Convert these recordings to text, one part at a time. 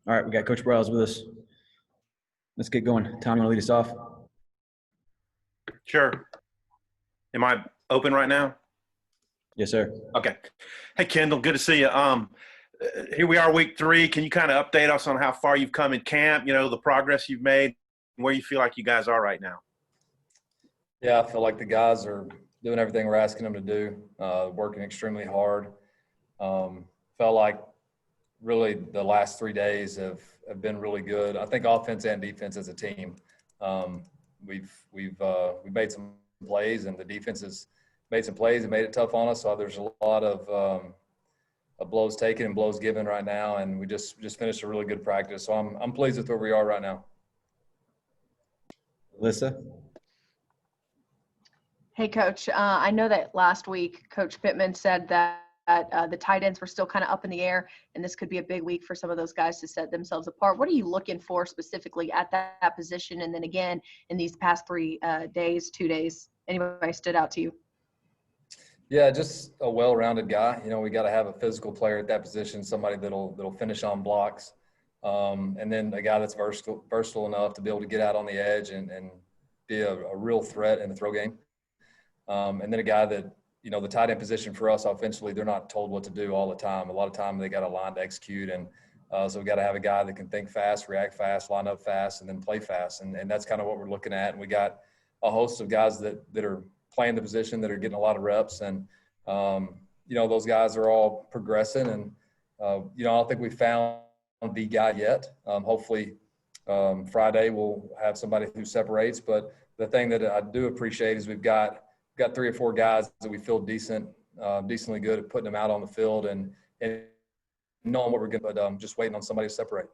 All right, we got Coach Briles with us. Let's get going. Tom, you want to lead us off? Sure. Am I open right now? Yes, sir. Okay. Hey, Kendal, good to see you. Here we are, week 3. Can you kind of update us on how far you've come in camp, the progress you've made, and where you feel like you guys are right now? Yeah, I feel like the guys are doing everything we're asking them to do, working extremely hard. Felt like really the last 3 days have been really good. I think offense and defense as a team. We've made some plays, and the defense has made some plays and made it tough on us. So there's a lot of blows taken and blows given right now, and we just finished a really good practice. So I'm pleased with where we are right now. Alyssa? Hey, Coach. I know that last week Coach Pittman said that the tight ends were still kind of up in the air, and this could be a big week for some of those guys to set themselves apart. What are you looking for specifically at that position? And then again, in these past 2 days, anybody stood out to you? Yeah, just a well-rounded guy. We got to have a physical player at that position, somebody that'll finish on blocks, and then a guy that's versatile enough to be able to get out on the edge and be a real threat in the throw game. And then a guy that, the tight end position for us offensively, they're not told what to do all the time. A lot of time they got a line to execute, and so we got to have a guy that can think fast, react fast, line up fast, and then play fast. And that's kind of what we're looking at. And we got a host of guys that are playing the position that are getting a lot of reps, and those guys are all progressing. And I don't think we found the guy yet. Hopefully Friday we'll have somebody who separates. But the thing that I do appreciate is we've got 3 or 4 guys that we feel decently good at putting them out on the field and knowing what we're going to, but just waiting on somebody to separate.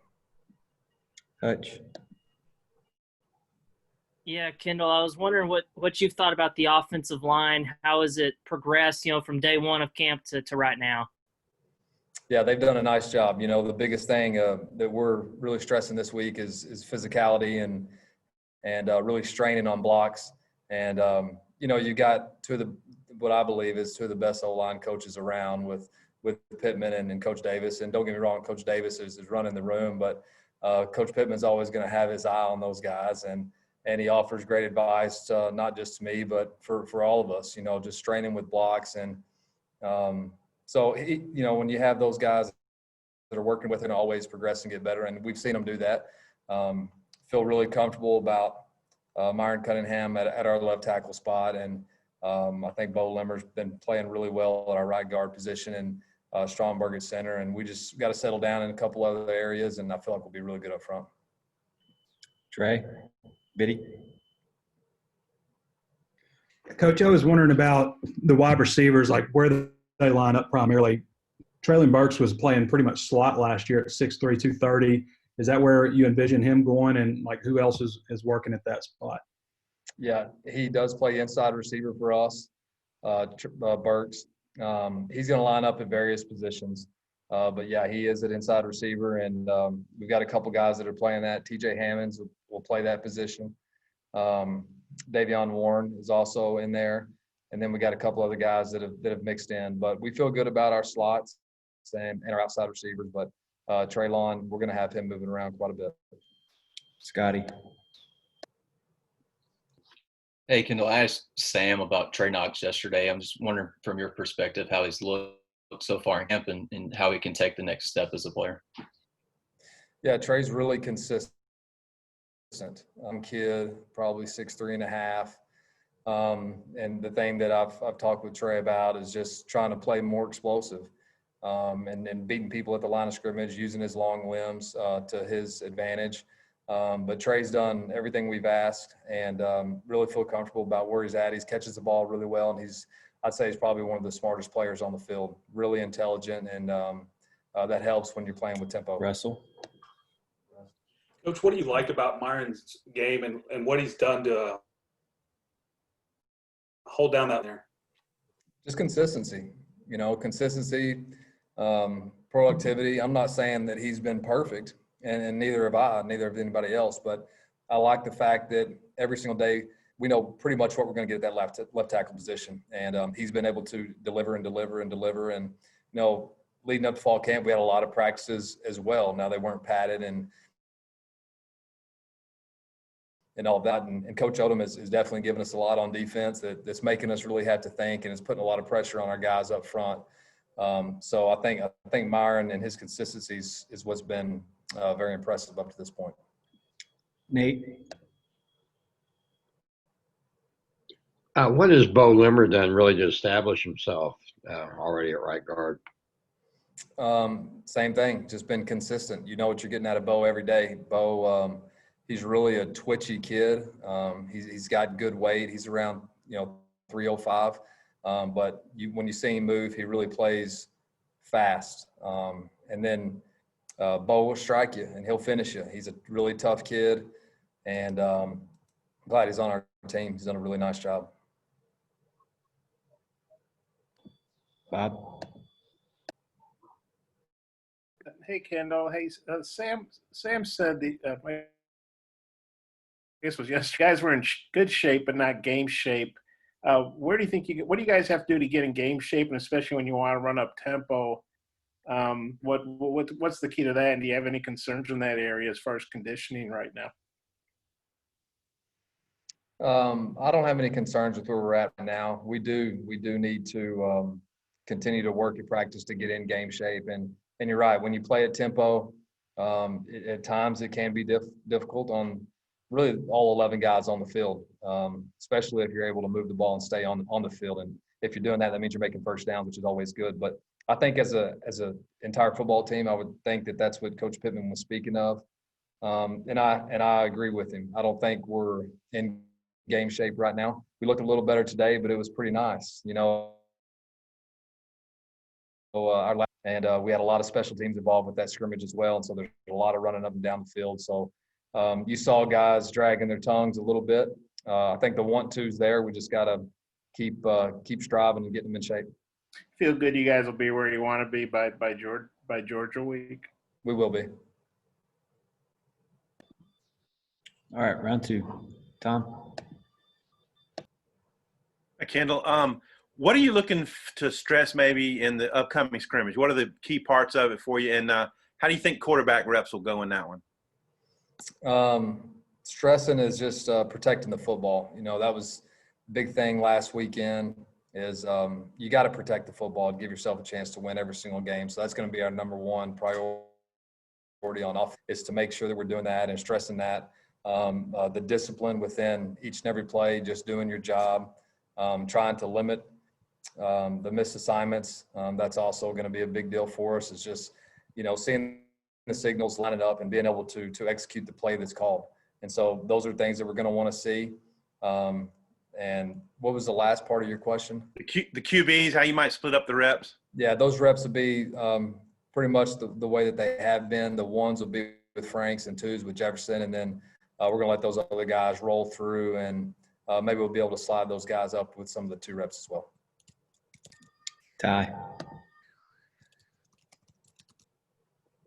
Hutch. Yeah, Kendal, I was wondering what you've thought about the offensive line. How has it progressed, from day 1 of camp to right now? Yeah, they've done a nice job. The biggest thing that we're really stressing this week is physicality and really straining on blocks. And, you got what I believe is 2 of the best O-line coaches around with Pittman and Coach Davis. And don't get me wrong, Coach Davis is running the room, but Coach Pittman's always going to have his eye on those guys. And he offers great advice, not just to me, but for all of us, just training with blocks. And so, when you have those guys that are working with it, always progress and get better. And we've seen them do that. Feel really comfortable about Myron Cunningham at our left tackle spot. And I think Beau Limber's been playing really well at our right guard position, and Stromberg at center. And we just got to settle down in a couple other areas, and I feel like we'll be really good up front. Trey? Biddy? Coach, I was wondering about the wide receivers, like where they line up primarily. Traylon Burks was playing pretty much slot last year at 6'3", 230. Is that where you envision him going, and like who else is working at that spot? Yeah, he does play inside receiver for us, Burks. He's going to line up at various positions. But, yeah, he is an inside receiver, and we've got a couple guys that are playing that. TJ Hammonds will play that position. Davion Warren is also in there. And then we got a couple other guys that have mixed in. But we feel good about our slots and our outside receivers. But Treylon, we're going to have him moving around quite a bit. Scotty? Hey, Kendal, I asked Sam about Trey Knox yesterday. I'm just wondering from your perspective how he's looked so far in camp and how he can take the next step as a player. Yeah, Trey's really consistent. Kid, probably 6'3.5". And the thing that I've talked with Trey about is just trying to play more explosive and beating people at the line of scrimmage, using his long limbs to his advantage. But Trey's done everything we've asked, and really feel comfortable about where he's at. He catches the ball really well, and I'd say he's probably one of the smartest players on the field. Really intelligent, and that helps when you're playing with tempo. Russell? Coach, what do you like about Myron's game and what he's done to hold down that there? Just consistency, productivity. I'm not saying that he's been perfect, and neither have I, neither have anybody else, but I like the fact that every single day we know pretty much what we're going to get at that left tackle position. And he's been able to deliver. And, leading up to fall camp, we had a lot of practices as well. Now they weren't padded and all of that. And Coach Odom is definitely giving us a lot on defense that's making us really have to think, and it's putting a lot of pressure on our guys up front. So I think Myron and his consistency is what's been very impressive up to this point. Nate? What has Beau Limber done really to establish himself already at right guard? Same thing, just been consistent. You know what you're getting out of Beau every day. Beau, he's really a twitchy kid. He's got good weight. He's around 305. But when you see him move, he really plays fast. And then Beau will strike you and he'll finish you. He's a really tough kid, and I'm glad he's on our team. He's done a really nice job. Bob? Hey, Kendall. Hey, Sam said I guess it was yesterday, you guys were in good shape, but not game shape. Where do you think what do you guys have to do to get in game shape, and especially when you want to run up tempo? What's the key to that? And do you have any concerns in that area as far as conditioning right now? I don't have any concerns with where we're at now. We do need to continue to work at practice to get in game shape. And you're right, when you play at tempo, at times it can be difficult on really all 11 guys on the field, especially if you're able to move the ball and stay on the field. And if you're doing that, that means you're making first downs, which is always good. But I think as a entire football team, I would think that that's what Coach Pittman was speaking of. And I agree with him. I don't think we're in game shape right now. We looked a little better today, but it was pretty nice. We had a lot of special teams involved with that scrimmage as well. And so there's a lot of running up and down the field. So you saw guys dragging their tongues a little bit. I think the 1-2's there. We just got to keep striving and getting them in shape. Feel good you guys will be where you want to be by Georgia week? We will be. All right, round 2. Tom? Kendall, what are you looking to stress maybe in the upcoming scrimmage? What are the key parts of it for you? And how do you think quarterback reps will go in that one? Stressing is just protecting the football. That was a big thing last weekend is you got to protect the football and give yourself a chance to win every single game. So that's going to be our number one priority on offense, is to make sure that we're doing that and stressing that. The discipline within each and every play, just doing your job, trying to limit the missed assignments. That's also going to be a big deal for us, is just, seeing the signals lining up and being able to execute the play that's called. And so those are things that we're going to want to see. And what was the last part of your question? The QBs, how you might split up the reps? Yeah, those reps will be pretty much the way that they have been. The 1s will be with Franks and 2s with Jefferson. And then we're going to let those other guys roll through, and maybe we'll be able to slide those guys up with some of the 2 reps as well. Ty?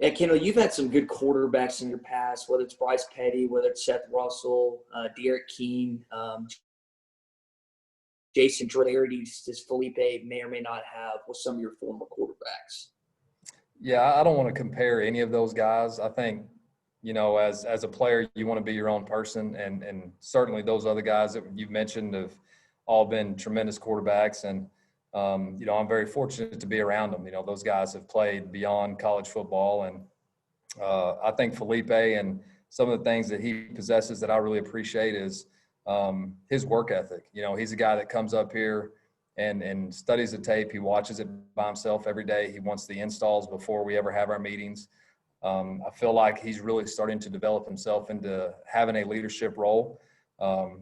Yeah, Kendall, you've had some good quarterbacks in your past, whether it's Bryce Petty, whether it's Seth Russell, Derek Keene, Jason Drarides, does Felipe may or may not have with some of your former quarterbacks? Yeah, I don't want to compare any of those guys. I think, as a player, you want to be your own person. And certainly those other guys that you've mentioned have all been tremendous quarterbacks. And, I'm very fortunate to be around them. Those guys have played beyond college football. And I think Felipe, and some of the things that he possesses that I really appreciate is his work ethic. He's a guy that comes up here and studies the tape. He watches it by himself every day. He wants the installs before we ever have our meetings. I feel like he's really starting to develop himself into having a leadership role.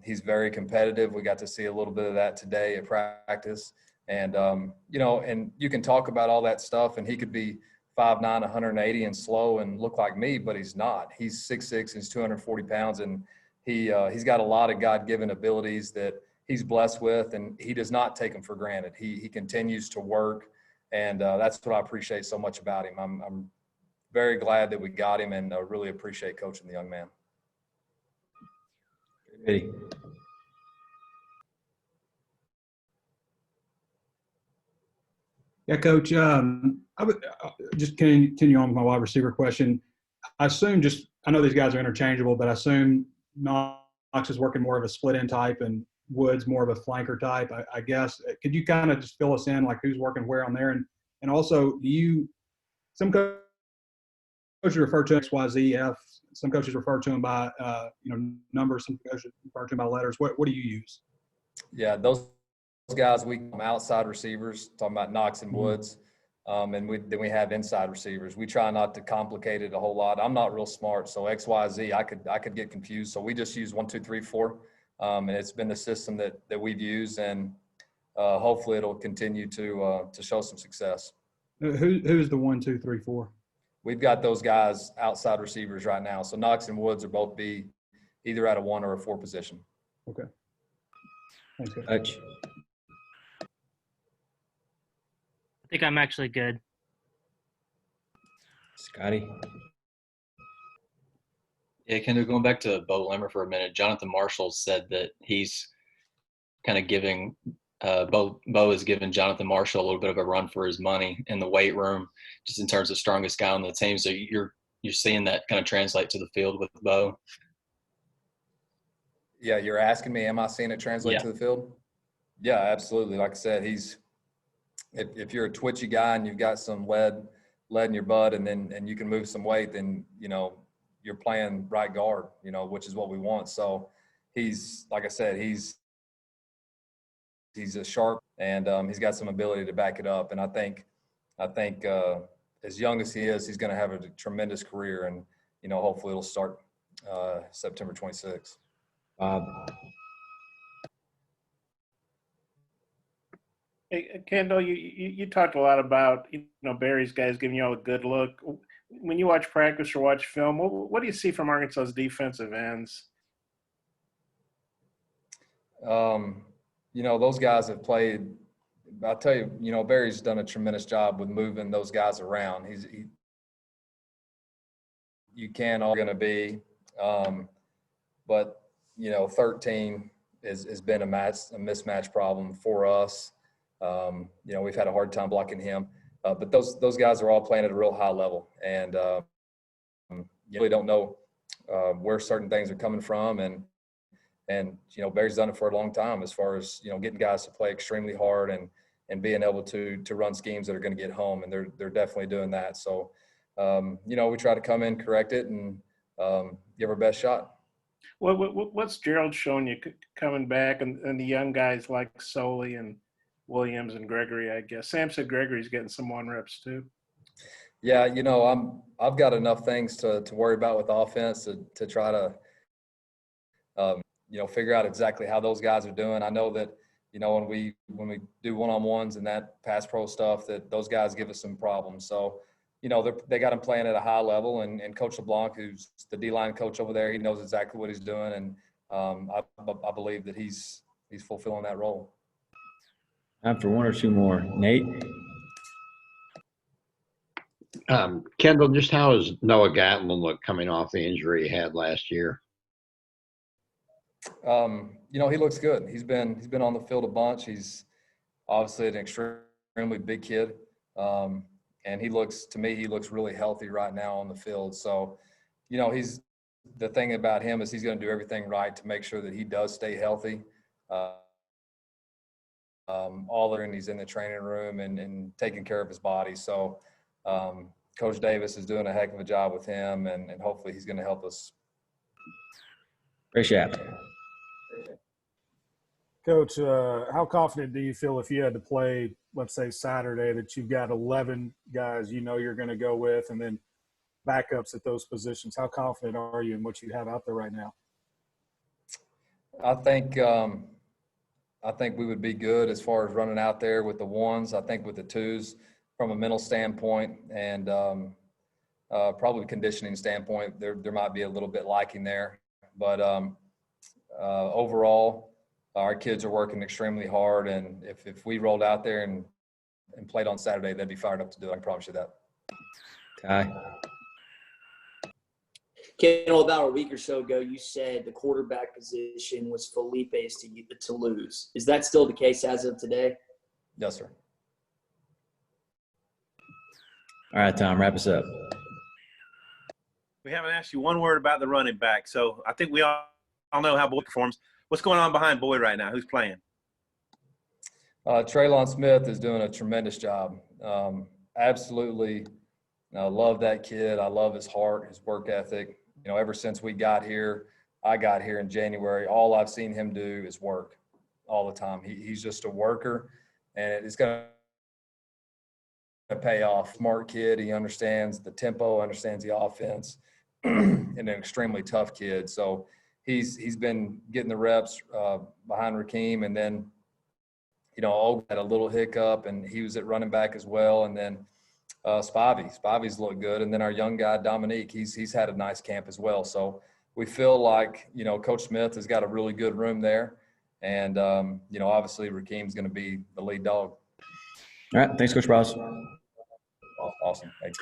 He's very competitive. We got to see a little bit of that today at practice. And, and you can talk about all that stuff, and he could be 5'9", 180 and slow and look like me, but he's not. He's 6'6", and he's 240 pounds, and he's got a lot of God-given abilities that he's blessed with, and he does not take them for granted. He continues to work, and that's what I appreciate so much about him. I'm very glad that we got him, and really appreciate coaching the young man. Ready? Yeah, Coach. I would just continue on with my wide receiver question. I assume I know these guys are interchangeable, but I assume Knox is working more of a split end type and Woods more of a flanker type. I guess. Could you kind of just fill us in, like who's working where on there, and also some coaches refer to XYZF. Some coaches refer to them by numbers. Some coaches refer to them by letters. What do you use? Yeah, those guys we call outside receivers, talking about Knox and Woods, and then we have inside receivers. We try not to complicate it a whole lot. I'm not real smart, so XYZ I could get confused. So we just use 1, 2, 3, 4, and it's been the system that we've used, and hopefully it'll continue to show some success. Who's the 1, 2, 3, 4? We've got those guys outside receivers right now. So Knox and Woods are both be either at a 1 or a 4 position. Okay. Thanks, Coach. Coach. I think I'm actually good. Scotty. Yeah, Kendall, going back to Beau Limber for a minute, Jonathan Marshall said that he's kind of giving Beau is giving Jonathan Marshall a little bit of a run for his money in the weight room, just in terms of strongest guy on the team. So you're seeing that kind of translate to the field with Beau? Yeah, you're asking me, am I seeing it translate to the field? Yeah, absolutely. Like I said, if you're a twitchy guy and you've got some lead in your butt, and you can move some weight, then you're playing right guard, which is what we want. So he's, like I said, he's a sharp, and he's got some ability to back it up. And I think as young as he is, he's going to have a tremendous career, and hopefully it'll start September 26th. Hey, Kendall, you talked a lot about Barry's guys giving you all a good look. When you watch practice or watch film, what do you see from Arkansas's defensive ends? Those guys have played. I'll tell you, Barry's done a tremendous job with moving those guys around. You can all going to be, but 13 has been a mismatch problem for us. We've had a hard time blocking him, but those guys are all playing at a real high level, and you really don't know where certain things are coming from, and Barry's done it for a long time as far as getting guys to play extremely hard and being able to run schemes that are going to get home, and they're definitely doing that. So we try to come in, correct it, and give our best shot. What's Gerald showing you coming back, and the young guys like Soley and Williams and Gregory? I guess Sam said Gregory's getting some 1 reps too. Yeah, I've got enough things to worry about with offense to try to figure out exactly how those guys are doing. I know that when we do one-on-ones and that pass pro stuff, that those guys give us some problems. So they got him playing at a high level, and Coach LeBlanc, who's the D-line coach over there, he knows exactly what he's doing, and I believe that he's fulfilling that role. Time for 1 or 2 more. Nate? Kendall, just how does Noah Gatlin look coming off the injury he had last year? He looks good. He's been on the field a bunch. He's obviously an extremely big kid. And he looks really healthy right now on the field. So, the thing about him is he's going to do everything right to make sure that he does stay healthy. He's in the training room and taking care of his body. So, Coach Davis is doing a heck of a job with him, and hopefully he's going to help us. Ray Schapp. Coach, how confident do you feel if you had to play, let's say Saturday, that you've got 11 guys you're going to go with, and then backups at those positions? How confident are you in what you have out there right now? I think we would be good as far as running out there with the 1s. I think with the 2s, from a mental standpoint and probably conditioning standpoint, there might be a little bit lacking there. But overall, our kids are working extremely hard, and if we rolled out there and played on Saturday, they'd be fired up to do it. I can promise you that. Ty. Kendall, about a week or so ago, you said the quarterback position was Felipe's to lose. Is that still the case as of today? Yes, sir. All right, Tom, wrap us up. We haven't asked you one word about the running back, so I think we all know how Boyd performs. What's going on behind Boyd right now? Who's playing? Traylon Smith is doing a tremendous job. Absolutely love that kid. I love his heart, his work ethic. You know, ever since I got here in January, all I've seen him do is work all the time. He's just a worker, and it's going to pay off. Smart kid. He understands the tempo, understands the offense, and an extremely tough kid. So he's been getting the reps behind Rakeem, and then, you know, Og had a little hiccup, and he was at running back as well. And then Spivey's looked good. And then our young guy, Dominique, he's had a nice camp as well. So we feel like, you know, Coach Smith has got a really good room there. And, you know, obviously Rakeem's going to be the lead dog. All right. Thanks, Coach Briles. Awesome. Thanks.